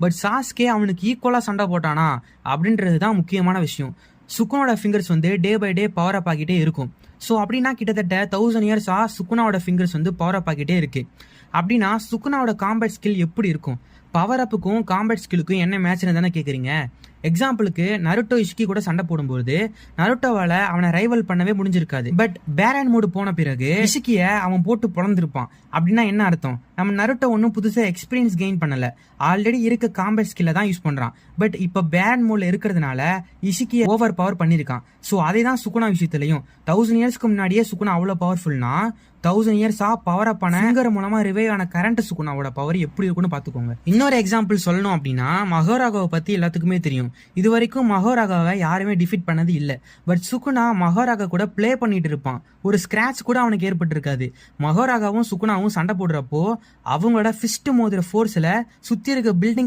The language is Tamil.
பட் சாஸ்கே அவனுக்கு ஈக்குவலா சண்டை போட்டானா அப்படின்றது தான் முக்கியமான விஷயம். சுக்குனோட ஃபிங்கர்ஸ் வந்து டே பை டே பவர் அப் ஆகிட்டே இருக்கும். ஸோ அப்படின்னா கிட்டத்தட்ட 1000 இயர்ஸா சுக்குனாவோட ஃபிங்கர்ஸ் வந்து பவர் அப் ஆகிட்டே இருக்கு. அப்படின்னா சுக்குனாவோட காம்பேட் ஸ்கில் எப்படி இருக்கும்? பவர் அப்புக்கும் காம்பேட் ஸ்கில்லுக்கும் என்ன மேட்ச்னு தானே கேட்குறீங்க. எக்ஸாம்பிளுக்கு நருட்டோ இஷ்கி கூட சண்டை போடும்போது நருட்டோவால அவனை ரைவல் பண்ணவே முடிஞ்சிருக்காது. பட் பேரன் மோடு போன பிறகு இஷிக்கிய அவன் போட்டு பொழந்திருப்பான். அப்படின்னா என்ன அர்த்தம்? நம்ம நருட்டோ ஒன்றும் புதுசா எக்ஸ்பீரியன்ஸ் கெயின் பண்ணல, ஆல்ரெடி இருக்க காம்பேட் ஸ்கில்ல தான் யூஸ் பண்றான். பட் இப்ப பேரன் மோட்ல இருக்கிறதுனால இஷிக்கிய ஓவர் பவர் பண்ணிருக்கான். ஸோ அதே தான் சுக்குனா விஷயத்திலையும் 1000 இயர்ஸ்க்கு முன்னாடியே சுக்குனா அவ்வளவு பவர்ஃபுல்னா 1000 இயர்ஸா பவர் அப் ஆன ஃபிங்கர் மூலமா ரிவைவ் ஆன கரண்ட் சுக்குனாவோட பவர் எப்படி இருக்குன்னு பாத்துக்கோங்க. இன்னொரு எக்ஸாம்பிள் சொல்லணும் அப்படின்னா மகோராகாவை பத்தி எல்லாத்துக்குமே தெரியும். இது வரைக்கும் மகோராகாவை யாருமே டிஃபீட் பண்ணது இல்ல. பட் சுக்குனா மகோராகா கூட பிளே பண்ணிட்டு இருப்பான். ஒரு ஸ்கிராட்ச் கூட அவனுக்கு ஏற்பட்டிருக்காது. மகோராகாவும் சுக்குனாவும் சண்டை போடுறப்போ அவங்களோட ஃபிஸ்ட் மோதுற ஃபோர்ஸ்ல சுத்தி இருக்க பில்டிங்